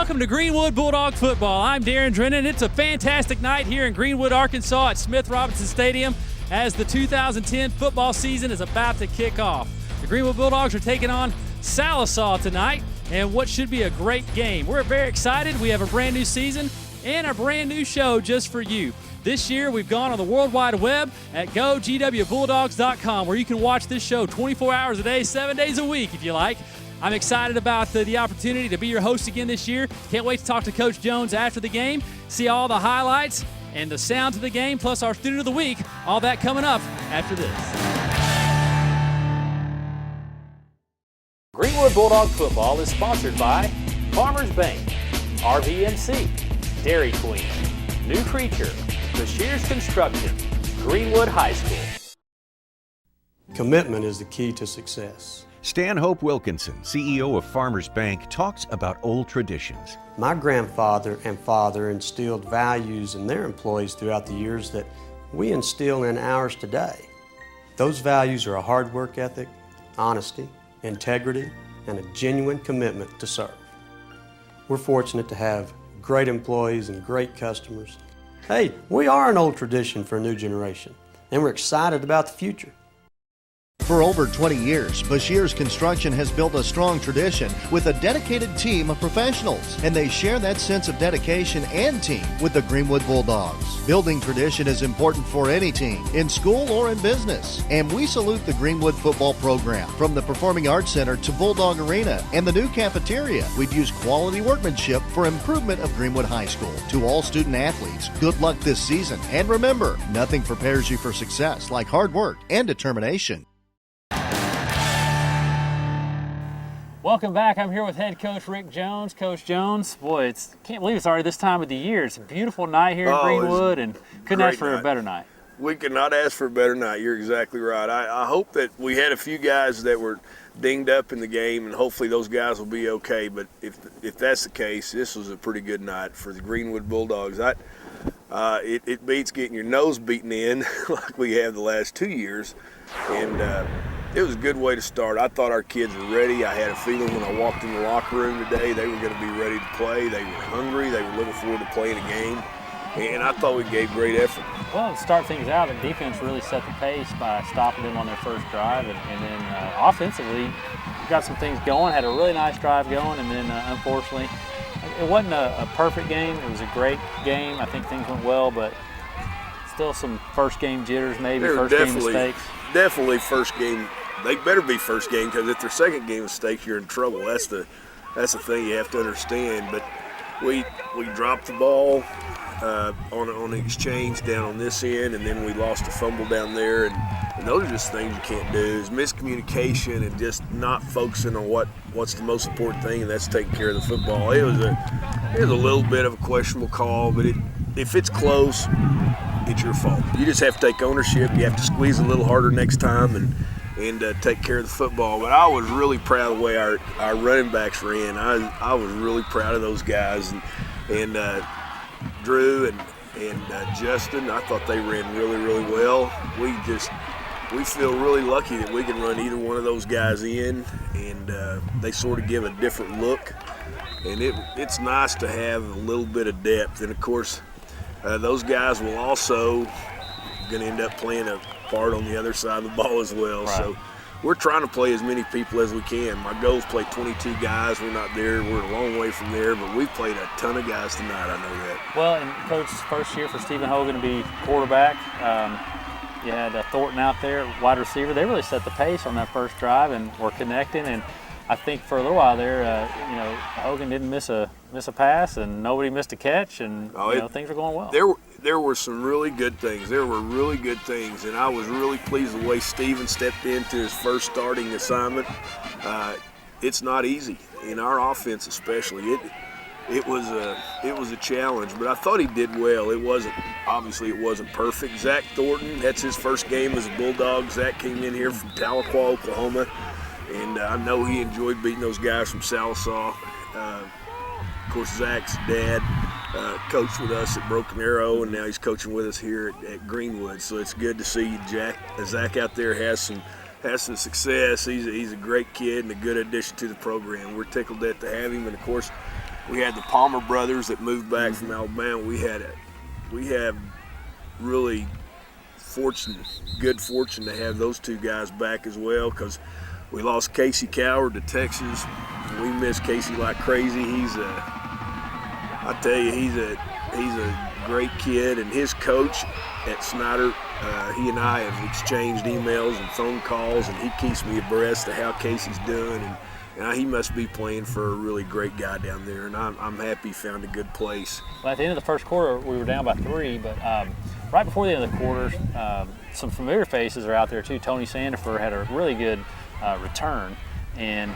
Welcome to Greenwood Bulldog football. I'm Darren Drennan. It's a fantastic night here in Greenwood, Arkansas at Smith Robinson Stadium as the 2010 football season is about to kick off. The Greenwood Bulldogs are taking on Sallisaw tonight and what should be a great game. We're very excited. We have a brand new season and a brand new show just for you. This year we've gone on the World Wide Web at GoGWBulldogs.com where you can watch this show 24 hours a day, 7 days a week if you like. I'm excited about the opportunity to be your host again this year. Can't wait to talk to Coach Jones after the game, see all the highlights and the sounds of the game, plus our Student of the Week. All that coming up after this. Greenwood Bulldog football is sponsored by Farmers Bank, RVNC, Dairy Queen, New Creature, Bashir's Construction, Greenwood High School. Commitment is the key to success. Stanhope Wilkinson, CEO of Farmers Bank, talks about old traditions. My grandfather and father instilled values in their employees throughout the years that we instill in ours today. Those values are a hard work ethic, honesty, integrity, and a genuine commitment to serve. We're fortunate to have great employees and great customers. Hey, we are an old tradition for a new generation, and we're excited about the future. For over 20 years, Bashir's Construction has built a strong tradition with a dedicated team of professionals, and they share that sense of dedication and team with the Greenwood Bulldogs. Building tradition is important for any team, in school or in business, and we salute the Greenwood football program. From the Performing Arts Center to Bulldog Arena and the new cafeteria, we've used quality workmanship for improvement of Greenwood High School. To all student athletes, good luck this season, and remember, nothing prepares you for success like hard work and determination. Welcome back. I'm here with head coach Rick Jones. Coach Jones, boy, can't believe it's already this time of the year. It's a beautiful night here in Greenwood, and couldn't ask for a better night. We could not ask for a better night. You're exactly right. I hope that we had a few guys that were dinged up in the game, and hopefully those guys will be okay. But if that's the case, this was a pretty good night for the Greenwood Bulldogs. It beats getting your nose beaten in like we have the last 2 years, and it was a good way to start. I thought our kids were ready. I had a feeling when I walked in the locker room today they were going to be ready to play. They were hungry. They were looking forward to playing a game. And I thought we gave great effort. Well, to start things out, the defense really set the pace by stopping them on their first drive. And then offensively, we got some things going, had a really nice drive going. And then, unfortunately, it wasn't a perfect game. It was a great game. I think things went well, but still some first game jitters, maybe first game mistakes. Definitely first game. They better be first game, because if their second game mistake, you're in trouble. That's the thing you have to understand. But we dropped the ball on the exchange down on this end, and then we lost a fumble down there. And those are just things you can't do. Is miscommunication and just not focusing on what's the most important thing, and that's taking care of the football. It was a little bit of a questionable call, but if it's close, it's your fault. You just have to take ownership. You have to squeeze a little harder next time and take care of the football. But I was really proud of the way our running backs ran. I was really proud of those guys. And Drew and Justin, I thought they ran really, really well. We feel really lucky that we can run either one of those guys in, and they sort of give a different look. And it's nice to have a little bit of depth. And, of course, those guys will also going to end up playing a part on the other side of the ball as well. Right. So we're trying to play as many people as we can. My goal is to play 22 guys. We're not there. We're a long way from there, but we've played a ton of guys tonight. I know that. Well, and Coach, first year for Stephen Hogan to be quarterback. You had Thornton out there, wide receiver. They really set the pace on that first drive and were connecting. And I think for a little while there, Hogan didn't miss a pass, and nobody missed a catch, and things were going well. There were some really good things. There were really good things, and I was really pleased the way Steven stepped into his first starting assignment. It's not easy in our offense, especially. It was a challenge, but I thought he did well. It wasn't perfect. Zach Thornton, that's his first game as a Bulldog. Zach came in here from Tahlequah, Oklahoma, and I know he enjoyed beating those guys from Sallisaw. Of course, Zach's dad coached with us at Broken Arrow, and now he's coaching with us here at Greenwood. So it's good to see Zach out there has some success. He's a great kid and a good addition to the program. We're tickled to have him, and of course, We had the Palmer brothers that moved back from Alabama. We have really good fortune to have those two guys back as well, because we lost Casey Coward to Texas. We miss Casey like crazy. I tell you, he's a great kid, and his coach at Snyder, he and I have exchanged emails and phone calls, and he keeps me abreast of how Casey's doing, and he must be playing for a really great guy down there, and I'm happy he found a good place. Well, at the end of the first quarter, we were down by 3, but right before the end of the quarter, some familiar faces are out there too. Tony Sandifer had a really good return, and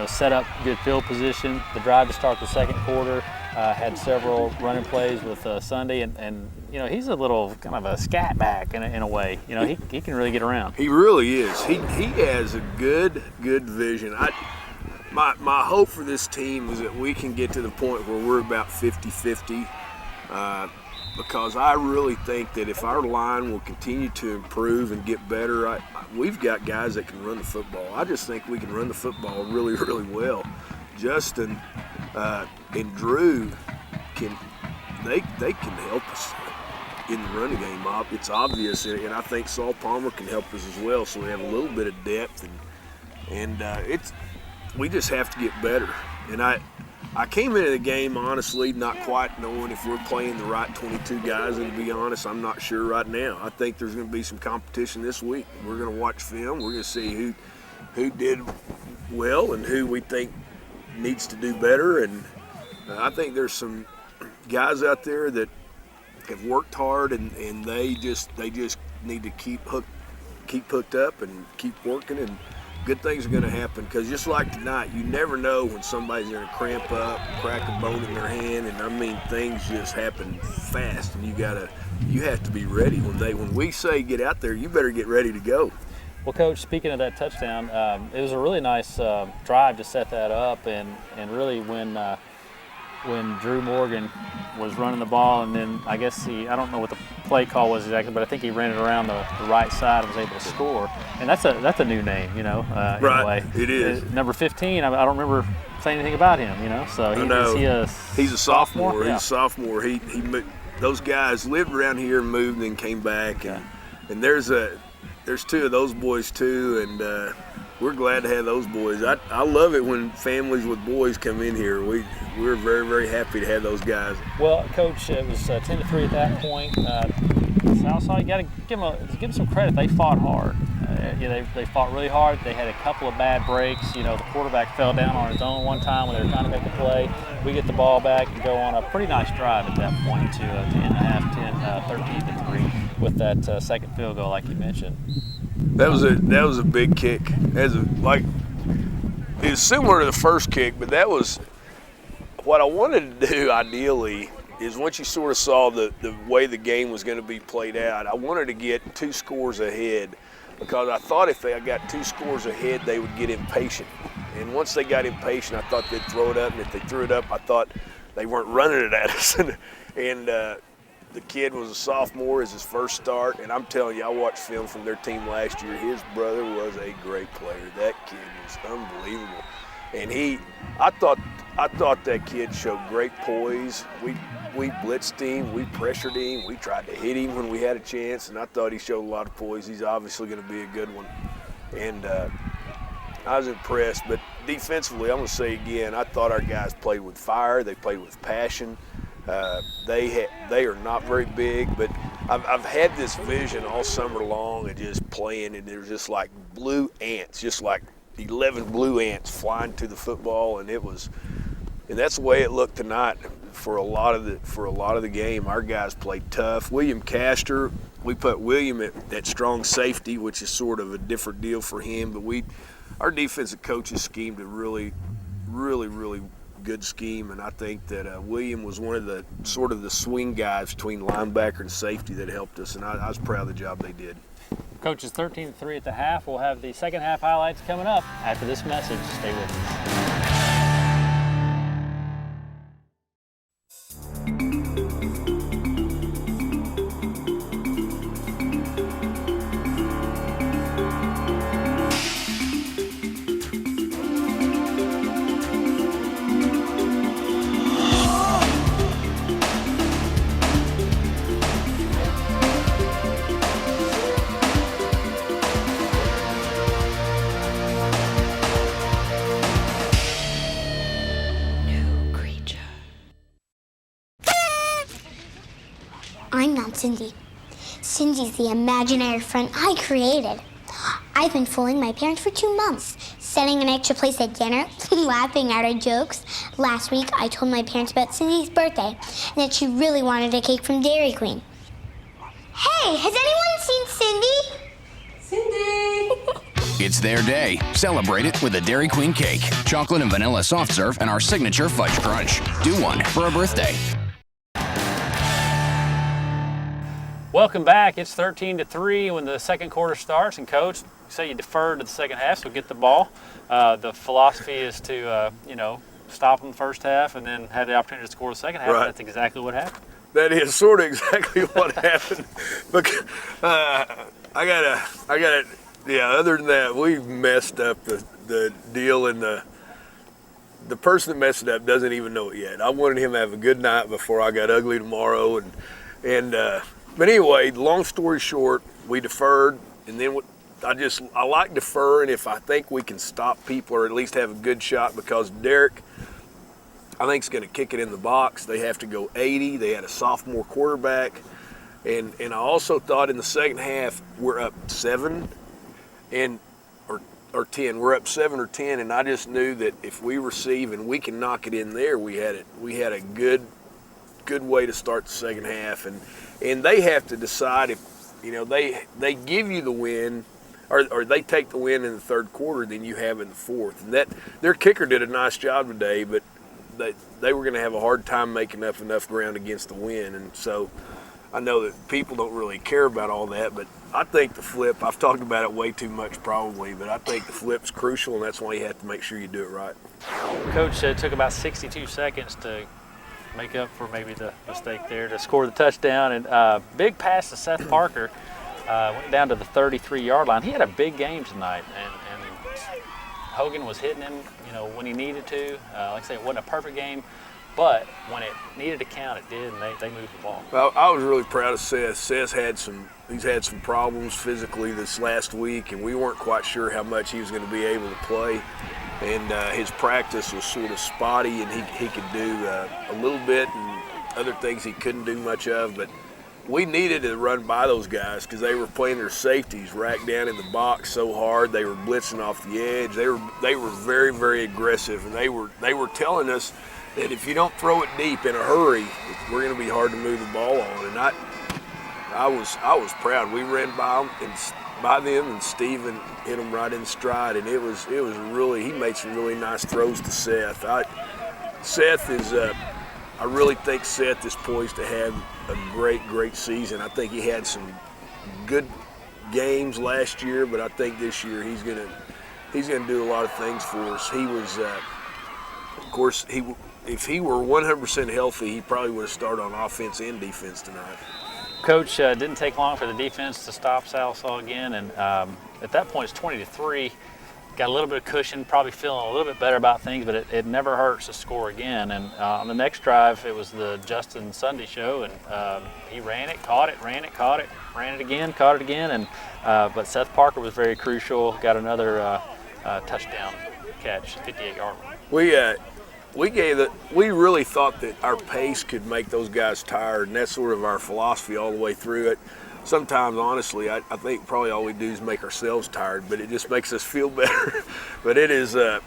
set up good field position. The drive to start the second quarter had several running plays with Sunday, and he's a little kind of a scat back in a way. He can really get around. He really is. He has a good vision. My hope for this team is that we can get to the point where we're about 50-50, because I really think that if our line will continue to improve and get better, we've got guys that can run the football. I just think we can run the football really, really well. Justin and Drew can help us in the running game. It's obvious, and I think Saul Palmer can help us as well. So we have a little bit of depth, and we just have to get better. And I came into the game honestly not quite knowing if we're playing the right 22 guys, and to be honest, I'm not sure right now. I think there's going to be some competition this week. We're going to watch film. We're going to see who did well and who we think needs to do better, and I think there's some guys out there that have worked hard, and they just need to keep hooked up and keep working, and good things are going to happen, because just like tonight, you never know when somebody's going to cramp up, crack a bone in their hand, and things just happen fast, and you have to be ready. When we say get out there, you better get ready to go. Well, Coach, speaking of that touchdown, it was a really nice drive to set that up, and really when Drew Morgan was running the ball, and then I guess I don't know what the play call was exactly, but I think he ran it around the right side and was able to score. And that's a new name, right, in a way. It is. Number 15, I don't remember saying anything about him, So he's a sophomore. Yeah. He's a sophomore. He those guys lived around here and moved and came back, and there's two of those boys too, and we're glad to have those boys. I love it when families with boys come in here. We're very, very happy to have those guys. Well, Coach, it was 10-3 at that point. Sallisaw, you got to give them some credit. They fought hard. They fought really hard. They had a couple of bad breaks. The quarterback fell down on his own one time when they were trying to make a play. We get the ball back and go on a pretty nice drive at that point to end the half 13-3 with that second field goal, like you mentioned. That was a big kick. It's similar to the first kick, but that was what I wanted to do ideally. Is once you sort of saw the way the game was going to be played out, I wanted to get 2 scores ahead, because I thought if they got 2 scores ahead, they would get impatient. And once they got impatient, I thought they'd throw it up, and if they threw it up, I thought they weren't running it at us. and the kid was a sophomore, is his first start, and I'm telling you, I watched film from their team last year. His brother was a great player. That kid was unbelievable. And I thought that kid showed great poise. We blitzed him, we pressured him, we tried to hit him when we had a chance, and I thought he showed a lot of poise. He's obviously going to be a good one. And I was impressed. But defensively, I'm going to say again, I thought our guys played with fire. They played with passion. They are not very big, but I've had this vision all summer long of just playing, and there's just like blue ants, just like 11 blue ants flying to the football, and that's the way it looked tonight for a lot of the game. Our guys played tough. William Castor, we put William at strong safety, which is sort of a different deal for him, but our defensive coaches schemed a really, really, really good scheme, and I think that William was one of the sort of the swing guys between linebacker and safety that helped us, and I was proud of the job they did. Coach, it's 13-3 at the half. We'll have the second half highlights coming up after this message. Stay with us. I'm not Cindy. Cindy's the imaginary friend I created. I've been fooling my parents for 2 months, setting an extra place at dinner, laughing at her jokes. Last week, I told my parents about Cindy's birthday and that she really wanted a cake from Dairy Queen. Hey, has anyone seen Cindy? Cindy! It's their day. Celebrate it with a Dairy Queen cake, chocolate and vanilla soft serve, and our signature fudge crunch. Do one for a birthday. Welcome back. It's 13-3 when the second quarter starts, and Coach, you say you deferred to the second half, so get the ball. The philosophy is to, stop in the first half and then have the opportunity to score the second half. Right. That's exactly what happened. That is sort of exactly what happened. But other than that, we messed up the deal, and the person that messed it up doesn't even know it yet. I wanted him to have a good night before I got ugly tomorrow, but anyway, long story short, we deferred, and then I like deferring if I think we can stop people or at least have a good shot, because Derek, I think, is going to kick it in the box. They have to go 80. They had a sophomore quarterback, and I also thought in the second half we're up 7 or 10. We're up 7 or 10, and I just knew that if we receive and we can knock it in there, we had a good way to start the second half, and they have to decide if they give you the win or they take the win in the third quarter, then you have in the fourth. And that their kicker did a nice job today, but they were going to have a hard time making up enough ground against the win. And so I know that people don't really care about all that, but I think the flip, I've talked about it way too much probably, but I think the flip's crucial, and that's why you have to make sure you do it right. Coach said it took about 62 seconds to make up for maybe the mistake there to score the touchdown. And big pass to Seth Parker, went down to the 33-yard line. He had a big game tonight, and Hogan was hitting him, when he needed to. Like I say, it wasn't a perfect game, but when it needed to count, it did, and they moved the ball. Well, I was really proud of Seth. Seth he's had some problems physically this last week, and we weren't quite sure how much he was going to be able to play. And his practice was sort of spotty, and he could do a little bit, and other things he couldn't do much of. But we needed to run by those guys because they were playing their safeties racked down in the box so hard. They were blitzing off the edge. They were very, very aggressive, and they were telling us that if you don't throw it deep in a hurry, we're going to be hard to move the ball on. And I was proud. We ran by them, and Steven hit them right in stride, and it was really, he made some really nice throws to Seth. I really think Seth is poised to have a great season. I think he had some good games last year, but I think this year he's gonna do a lot of things for us. He was, of course, if he were 100% healthy, he probably would have started on offense and defense tonight. Coach, didn't take long for the defense to stop Sallisaw again, and at that point it's 20-3. Got a little bit of cushion, probably feeling a little bit better about things, but it never hurts to score again. And on the next drive, it was the Justin Sunday show, and he ran it, caught it, ran it again, caught it again. And but Seth Parker was very crucial. Got another touchdown catch, 58-yard line. We really thought that our pace could make those guys tired, and that's sort of our philosophy all the way through it. Sometimes, honestly, I think probably all we do is make ourselves tired, but it just makes us feel better. But it is, I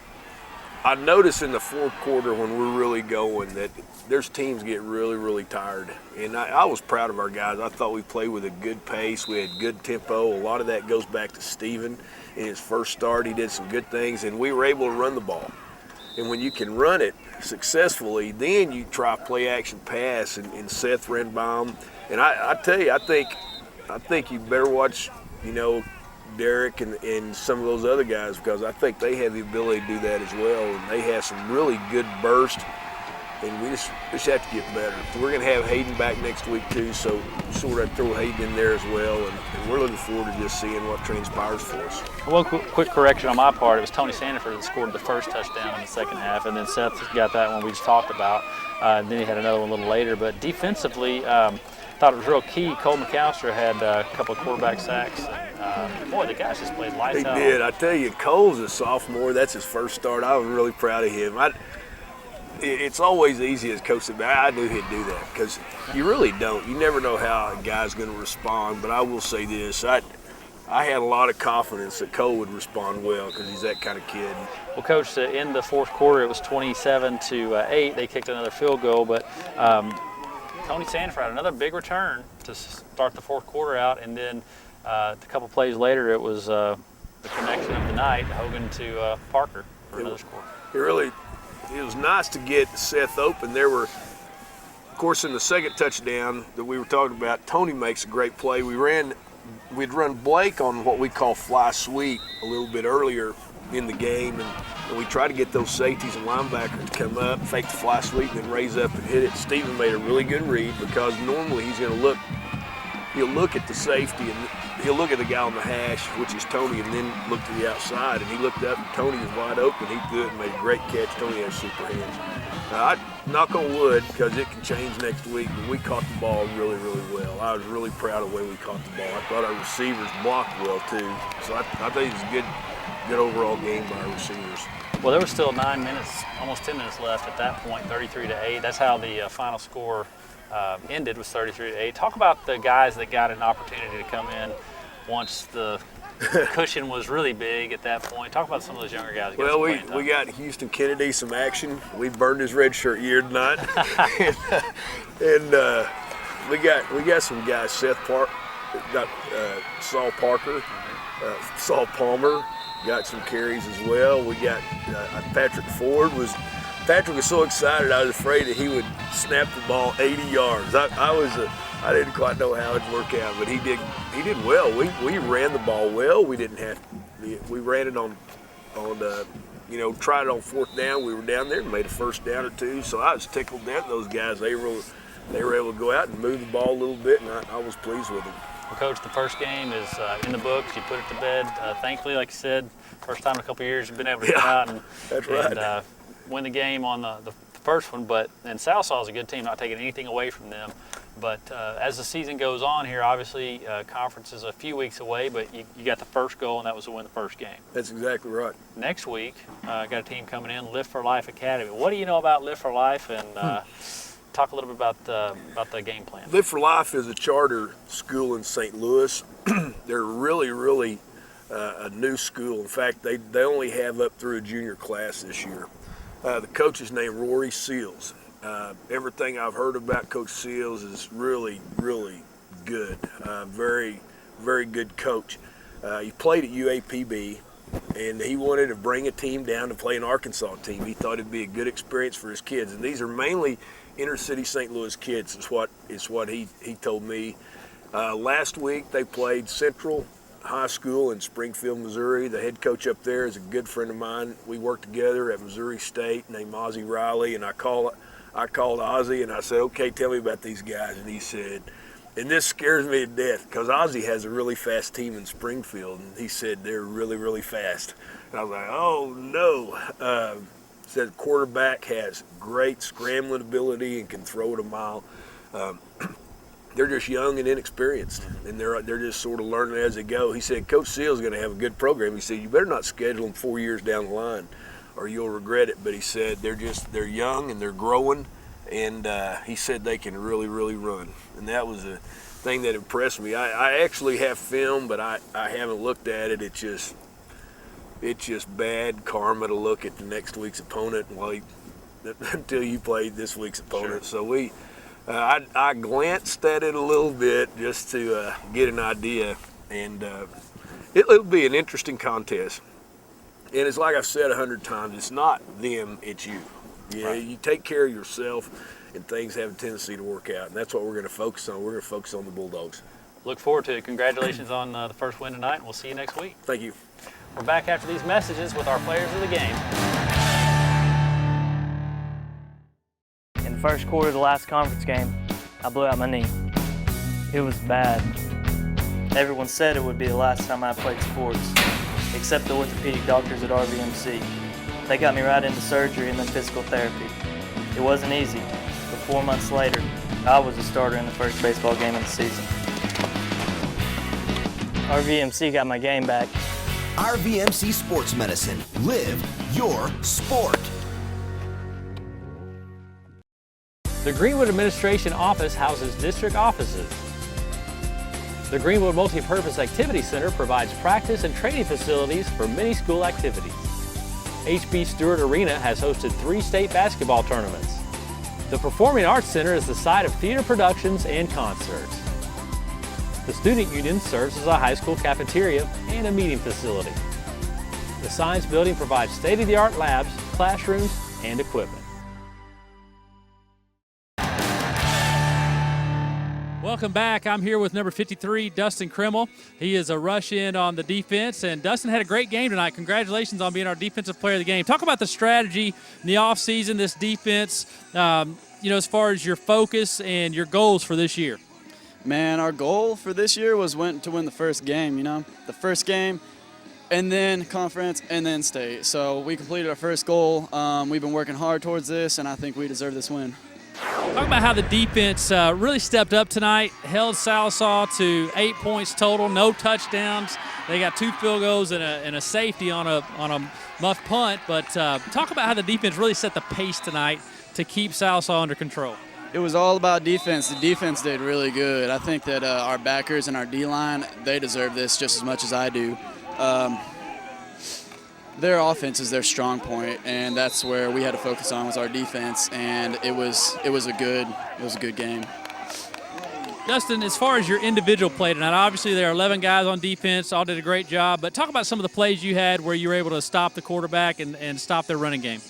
notice in the fourth quarter when we're really going that there's teams get really, really tired. And I was proud of our guys. I thought we played with a good pace. We had good tempo. A lot of that goes back to Steven. In his first start, he did some good things, and we were able to run the ball. And when you can run it successfully, then you try play action pass, and Seth ran by him. And I tell you, I think you better watch, Derek and some of those other guys, because I think they have the ability to do that as well. And they have some really good burst, and we just have to get better. We're going to have Hayden back next week too, so sort of throw Hayden in there as well. And we're looking forward to just seeing what transpires for us. One quick correction on my part. It was Tony Sanford that scored the first touchdown in the second half, and then Seth got that one we just talked about. And then he had another one a little later. But defensively, thought it was real key. Cole McAllister had a couple of quarterback sacks. Boy, the guys just played lights out. He did. I tell you, Cole's a sophomore. That's his first start. I was really proud of him. it's always easy as coach said, I knew he'd do that, because you really don't. You never know how a guy's going to respond. But I will say this, I had a lot of confidence that Cole would respond well, because he's that kind of kid. Well, Coach, in the fourth quarter, it was 27-8. They kicked another field goal, but Tony Sanford had another big return to start the fourth quarter out, and then a couple plays later, it was the connection of the night, Hogan to Parker for another score. It was nice to get Seth open. There were, of course, in the second touchdown that we were talking about, Tony makes a great play. We'd run Blake on what we call fly sweep a little bit earlier in the game, and we tried to get those safeties and linebackers to come up, fake the fly sweep, and then raise up and hit it. Steven made a really good read, because normally he's going to he'll look at the safety, and he'll look at the guy on the hash, which is Tony, and then look to the outside. And he looked up, and Tony was wide open. He threw it and made a great catch. Tony has super hands. I knock on wood, because it can change next week, but we caught the ball really, really well. I was really proud of the way we caught the ball. I thought our receivers blocked well, too. So I think it's a good overall game by our receivers. Well, there was still 9 minutes, almost 10 minutes left at that point, 33-8. That's how the final score ended, was 33-8. Talk about the guys that got an opportunity to come in once the cushion was really big at that point. Talk about some of those younger guys. Well, we got Houston Kennedy some action. We burned his red shirt year tonight, and we got some guys. Seth Park, got Saul Parker, Saul Palmer, got some carries as well. We got Patrick Ford Patrick was so excited, I was afraid that he would snap the ball 80 yards. I didn't quite know how it'd work out, but he did well. We ran the ball well. We ran it on tried it on fourth down. We were down there and made a first down or two. So I was tickled that those guys, they were able to go out and move the ball a little bit, and I was pleased with them. Well, Coach, the first game is in the books. You put it to bed. Thankfully, like you said, first time in a couple of years you've been able to come out and win the game on the first one. And Sallisaw is a good team, not taking anything away from them. But as the season goes on here, obviously conference is a few weeks away, but you got the first goal, and that was to win the first game. That's exactly right. Next week, got a team coming in, Live for Life Academy. What do you know about Live for Life, and talk a little bit about the game plan? Live for Life is a charter school in St. Louis. They're really, really a new school. In fact, they only have up through a junior class this year. The coach is named Rory Seals. Everything I've heard about Coach Seals is really, really good. Very, very good coach. He played at UAPB, and he wanted to bring a team down to play an Arkansas team. He thought it'd be a good experience for his kids, and these are mainly inner-city St. Louis kids. Is what he told me. Last week they played Central High School in Springfield, Missouri. The head coach up there is a good friend of mine. We worked together at Missouri State, named Ozzie Riley, and I called Ozzie and I said, okay, tell me about these guys. And he said, and this scares me to death, because Ozzie has a really fast team in Springfield, and he said they're really, really fast. And I was like, oh no. Said quarterback has great scrambling ability and can throw it a mile. They're just young and inexperienced, and they're just sort of learning as they go. He said Coach Seals is going to have a good program. He said you better not schedule them 4 years down the line, or you'll regret it. But he said they're young and they're growing, and he said they can really, really run. And that was a thing that impressed me. I actually have film, but I haven't looked at it. It's just bad karma to look at the next week's opponent until you played this week's opponent. Sure. So I glanced at it a little bit just to get an idea, and it'll be an interesting contest. And it's like I've said 100 times, it's not them, it's you. Right. You take care of yourself, and things have a tendency to work out, and that's what we're going to focus on. We're going to focus on the Bulldogs. Look forward to it. Congratulations on the first win tonight, and we'll see you next week. Thank you. We're back after these messages with our players of the game. In the first quarter of the last conference game, I blew out my knee. It was bad. Everyone said it would be the last time I played sports, except the orthopedic doctors at RVMC. They got me right into surgery and then physical therapy. It wasn't easy, but 4 months later, I was a starter in the first baseball game of the season. RVMC got my game back. RVMC Sports Medicine. Live your sport. The Greenwood Administration Office houses district offices. The Greenwood Multi-Purpose Activity Center provides practice and training facilities for many school activities. H.B. Stewart Arena has hosted 3 state basketball tournaments. The Performing Arts Center is the site of theater productions and concerts. The Student Union serves as a high school cafeteria and a meeting facility. The Science Building provides state-of-the-art labs, classrooms, and equipment. Welcome back. I'm here with number 53, Dustin Krimmel. He is a rush in on the defense, and Dustin had a great game tonight. Congratulations on being our defensive player of the game. Talk about the strategy in the offseason, this defense, as far as your focus and your goals for this year. Man, our goal for this year was to win the first game, the first game, and then conference, and then state. So we completed our first goal. We've been working hard towards this, and I think we deserve this win. Talk about how the defense really stepped up tonight, held Sallisaw to 8 points total, no touchdowns. They got 2 field goals and a safety on a muff punt. But talk about how the defense really set the pace tonight to keep Sallisaw under control. It was all about defense. The defense did really good. I think that our backers and our D-line, they deserve this just as much as I do. Their offense is their strong point, and that's where we had to focus on was our defense, and it was a good game. Dustin, as far as your individual play tonight, obviously there are 11 guys on defense, all did a great job, but talk about some of the plays you had where you were able to stop the quarterback and stop their running game.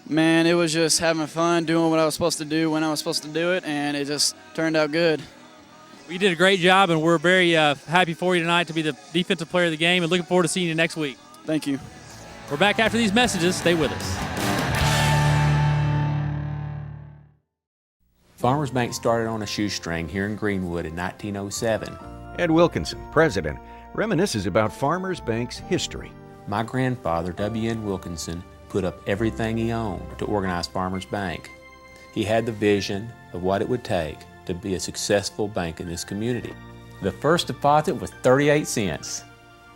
Man, it was just having fun, doing what I was supposed to do when I was supposed to do it, and it just turned out good. Well, you did a great job, and we're very happy for you tonight to be the defensive player of the game, and looking forward to seeing you next week. Thank you. We're back after these messages. Stay with us. Farmers Bank started on a shoestring here in Greenwood in 1907. Ed Wilkinson, president, reminisces about Farmers Bank's history. My grandfather, W.N. Wilkinson, put up everything he owned to organize Farmers Bank. He had the vision of what it would take to be a successful bank in this community. The first deposit was 38 cents,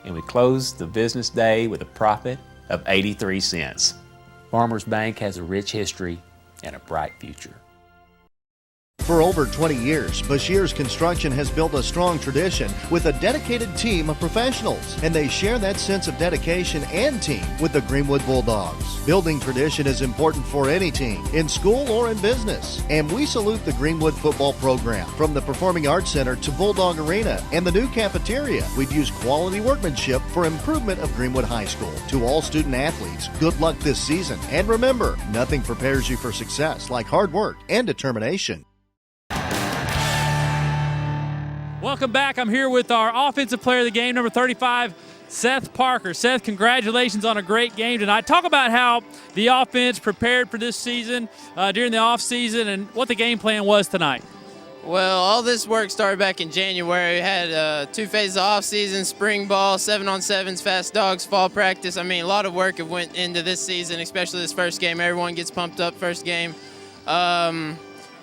and we closed the business day with a profit of 83 cents. Farmers Bank has a rich history and a bright future. For over 20 years, Bashir's Construction has built a strong tradition with a dedicated team of professionals, and they share that sense of dedication and team with the Greenwood Bulldogs. Building tradition is important for any team, in school or in business, and we salute the Greenwood football program. From the Performing Arts Center to Bulldog Arena and the new cafeteria, we've used quality workmanship for improvement of Greenwood High School. To all student athletes, good luck this season, and remember, nothing prepares you for success like hard work and determination. Welcome back. I'm here with our offensive player of the game, number 35, Seth Parker. Seth, congratulations on a great game tonight. Talk about how the offense prepared for this season during the offseason and what the game plan was tonight. Well, all this work started back in January. We had 2 phases of off-season, spring ball, 7-on-7s, fast dogs, fall practice. I mean, a lot of work went into this season, especially this first game. Everyone gets pumped up first game.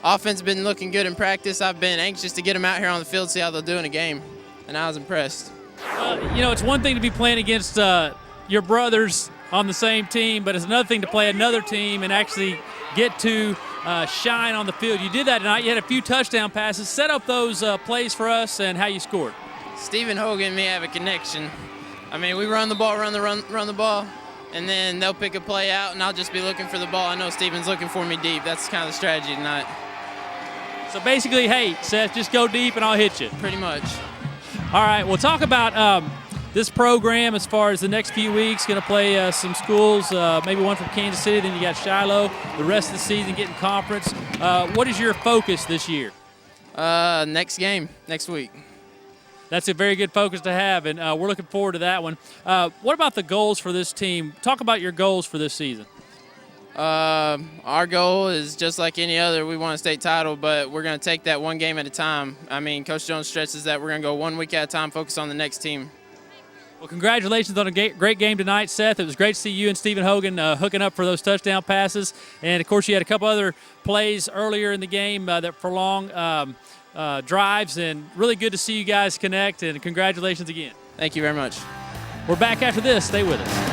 Offense has been looking good in practice. I've been anxious to get them out here on the field, see how they'll do in a game, and I was impressed. It's one thing to be playing against your brothers on the same team, but it's another thing to play another team and actually get to shine on the field. You did that tonight. You had a few touchdown passes. Set up those plays for us and how you scored. Stephen Hogan and me have a connection. I mean, we run the ball, run the ball, and then they'll pick a play out, and I'll just be looking for the ball. I know Stephen's looking for me deep. That's kind of the strategy tonight. So basically, hey, Seth, just go deep and I'll hit you. Pretty much. All right, we'll talk about this program as far as the next few weeks. Going to play some schools, maybe one from Kansas City, then you got Shiloh. The rest of the season getting conference. What is your focus this year? Next game, next week. That's a very good focus to have, and we're looking forward to that one. What about the goals for this team? Talk about your goals for this season. Our goal is just like any other. We want a state title, but we're going to take that one game at a time. I mean, Coach Jones stresses that we're going to go 1 week at a time, focus on the next team. Well, congratulations on a great game tonight, Seth. It was great to see you and Stephen Hogan hooking up for those touchdown passes. And, of course, you had a couple other plays earlier in the game that for long drives, and really good to see you guys connect, and congratulations again. Thank you very much. We're back after this. Stay with us.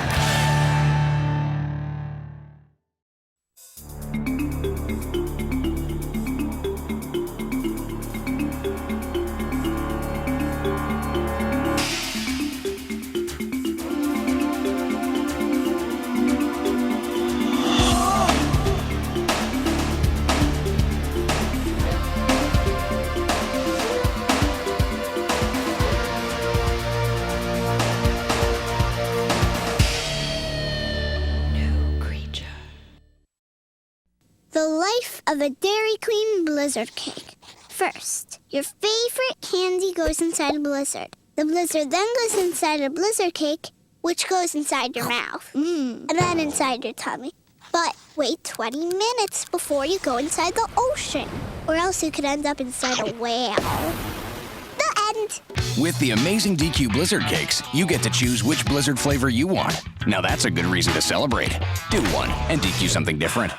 The life of a Dairy Queen Blizzard cake. First, your favorite candy goes inside a blizzard. The blizzard then goes inside a blizzard cake, which goes inside your mouth, and then inside your tummy. But wait 20 minutes before you go inside the ocean, or else you could end up inside a whale. The end. With the amazing DQ Blizzard Cakes, you get to choose which Blizzard flavor you want. Now that's a good reason to celebrate. Do one and DQ something different.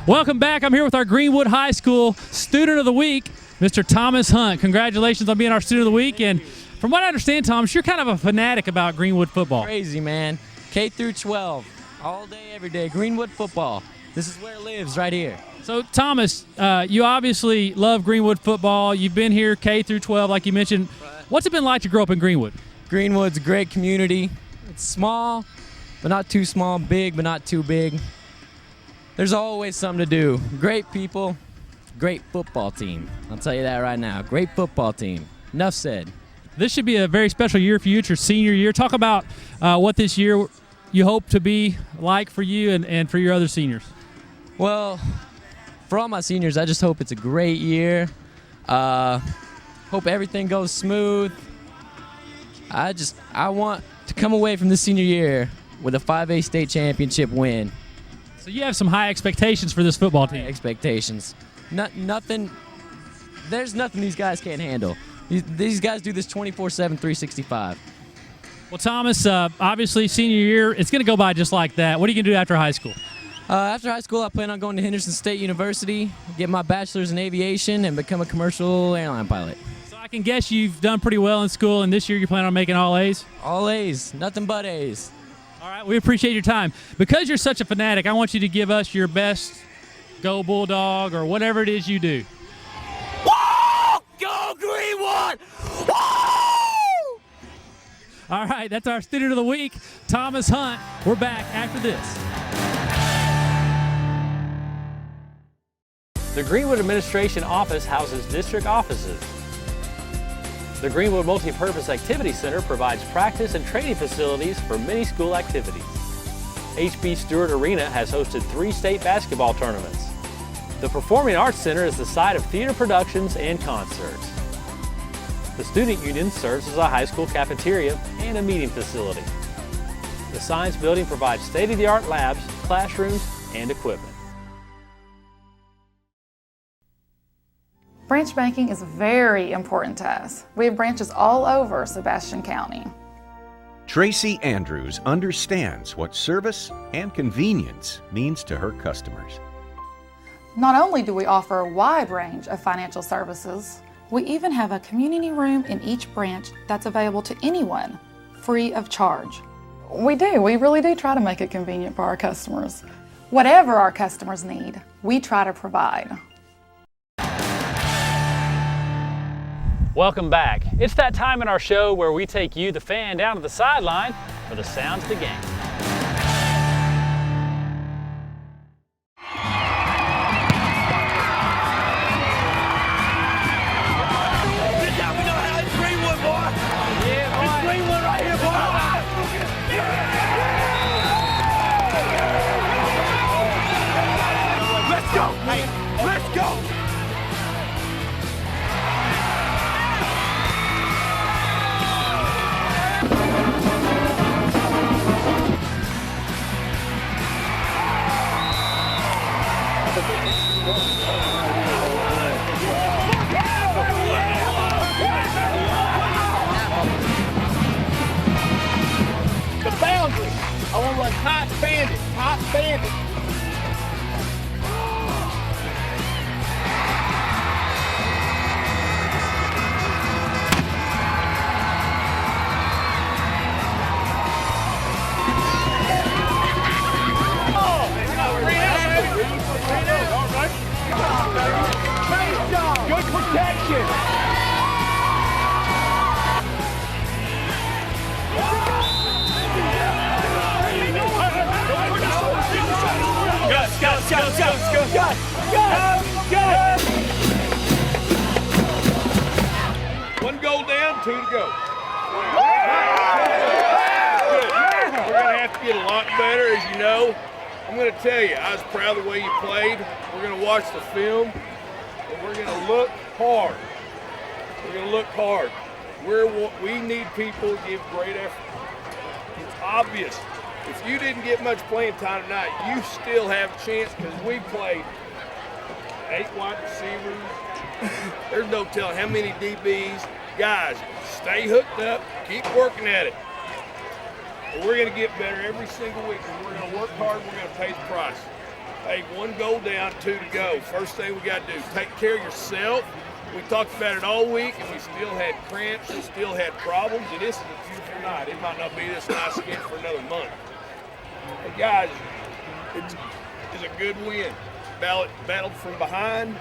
Welcome back. I'm here with our Greenwood High School Student of the Week, Mr. Thomas Hunt. Congratulations on being our Student of the Week. And from what I understand, Thomas, you're kind of a fanatic about Greenwood football. Crazy, man. K through 12, all day, every day. Greenwood football. This is where it lives, right here. So, Thomas, you obviously love Greenwood football. You've been here K through 12, like you mentioned. What's it been like to grow up in Greenwood? Greenwood's a great community. It's small, but not too small. Big, but not too big. There's always something to do. Great people, great football team. I'll tell you that right now. Great football team. Enough said. This should be a very special year for you. It's your senior year. Talk about what this year you hope to be like for you and for your other seniors. Well, for all my seniors, I just hope it's a great year. Hope everything goes smooth. I want to come away from this senior year with a 5A state championship win. So you have some high expectations for this football team. High expectations. Nothing. There's nothing these guys can't handle. These guys do this 24/7, 365. Well, Thomas, obviously senior year, it's going to go by just like that. What are you going to do after high school? After high school, I plan on going to Henderson State University, get my bachelor's in aviation, and become a commercial airline pilot. So I can guess you've done pretty well in school, and this year you plan on making all A's? All A's. Nothing but A's. All right, we appreciate your time. Because you're such a fanatic, I want you to give us your best Go Bulldog or whatever it is you do. Whoa! Go Greenwood! Whoa! All right, that's our Student of the Week, Thomas Hunt. We're back after this. The Greenwood Administration Office houses district offices. The Greenwood Multi-Purpose Activity Center provides practice and training facilities for many school activities. H.B. Stewart Arena has hosted 3 state basketball tournaments. The Performing Arts Center is the site of theater productions and concerts. The Student Union serves as a high school cafeteria and a meeting facility. The Science Building provides state-of-the-art labs, classrooms, and equipment. Branch banking is very important to us. We have branches all over Sebastian County. Tracy Andrews understands what service and convenience means to her customers. Not only do we offer a wide range of financial services, we even have a community room in each branch that's available to anyone, free of charge. We really do try to make it convenient for our customers. Whatever our customers need, we try to provide. Welcome back. It's that time in our show where we take you, the fan, down to the sideline for the sounds of the game. This how we know how it's Greenwood, boy. Yeah, boy. It's Greenwood right here, boy. Let's go. Hey, let's go. The boundary. I want one hot bandit. Hot bandit. Good protection. One goal down, 2 to go. Good. We're going to have to get a lot better, as you know. I'm going to tell you, I was proud of the way you played. We're going to watch the film, and we're going to look hard. We're going to look hard. We need people to give great effort. It's obvious. If you didn't get much playing time tonight, you still have a chance because we played 8 wide receivers. There's no telling how many DBs. Guys, stay hooked up, keep working at it. We're going to get better every single week, and we're going to work hard, we're going to pay the price. Hey, 1 goal down, 2 to go. First thing we got to do, take care of yourself. We talked about it all week, and we still had cramps, and still had problems, and this is a beautiful night. It might not be this nice again for another month. Hey, guys, it's a good win. Battled from behind,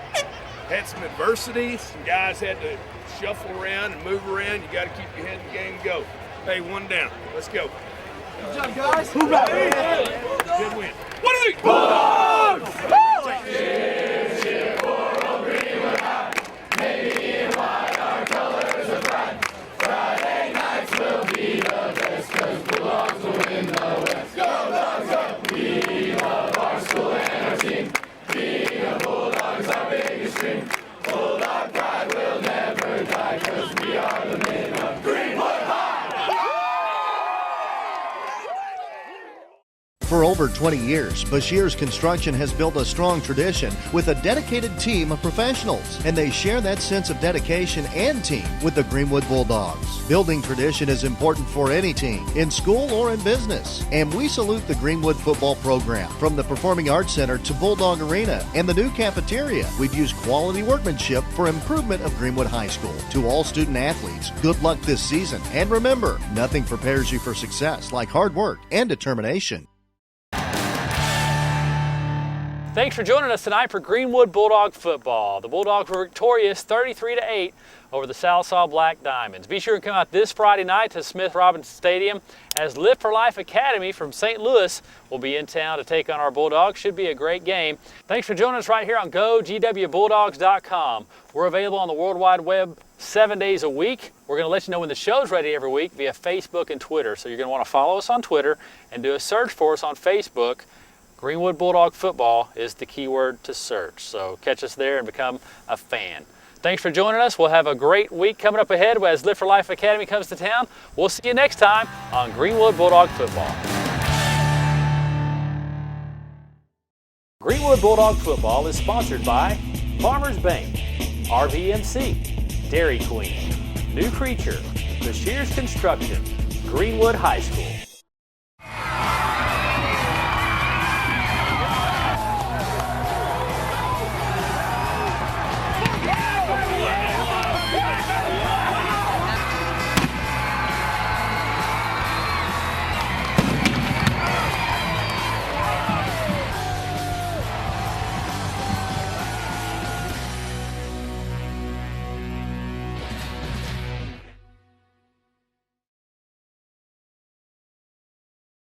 had some adversity. Some guys had to shuffle around and move around. You got to keep your head in the game and go. Hey, 1 down. Let's go. Good job, guys. Good win. What are they? Bulldogs! Cheer for old Greenwood High. Maybe in white our colors are bright. Friday nights will be the best, 'cause Bulldogs will win the West. Go, Dogs, go! We love our school and our team. Being a Bulldog is our biggest dream. Bulldog pride will never die, 'cause we are the men of Greenwood High. For over 20 years, Bashir's Construction has built a strong tradition with a dedicated team of professionals, and they share that sense of dedication and team with the Greenwood Bulldogs. Building tradition is important for any team, in school or in business, and we salute the Greenwood football program. From the Performing Arts Center to Bulldog Arena and the new cafeteria, we've used quality workmanship for improvement of Greenwood High School. To all student athletes, good luck this season, and remember, nothing prepares you for success like hard work and determination. Thanks for joining us tonight for Greenwood Bulldog football. The Bulldogs were victorious 33-8 over the Sallisaw Black Diamonds. Be sure to come out this Friday night to Smith Robinson Stadium as Live for Life Academy from St. Louis will be in town to take on our Bulldogs. Should be a great game. Thanks for joining us right here on GWBulldogs.com. We're available on the World Wide Web 7 days a week. We're going to let you know when the show's ready every week via Facebook and Twitter. So you're going to want to follow us on Twitter and do a search for us on Facebook. Greenwood Bulldog football is the keyword to search. So catch us there and become a fan. Thanks for joining us. We'll have a great week coming up ahead as Live for Life Academy comes to town. We'll see you next time on Greenwood Bulldog football. Greenwood Bulldog football is sponsored by Farmers Bank, RVMC, Dairy Queen, New Creature, Bashir's Construction, Greenwood High School.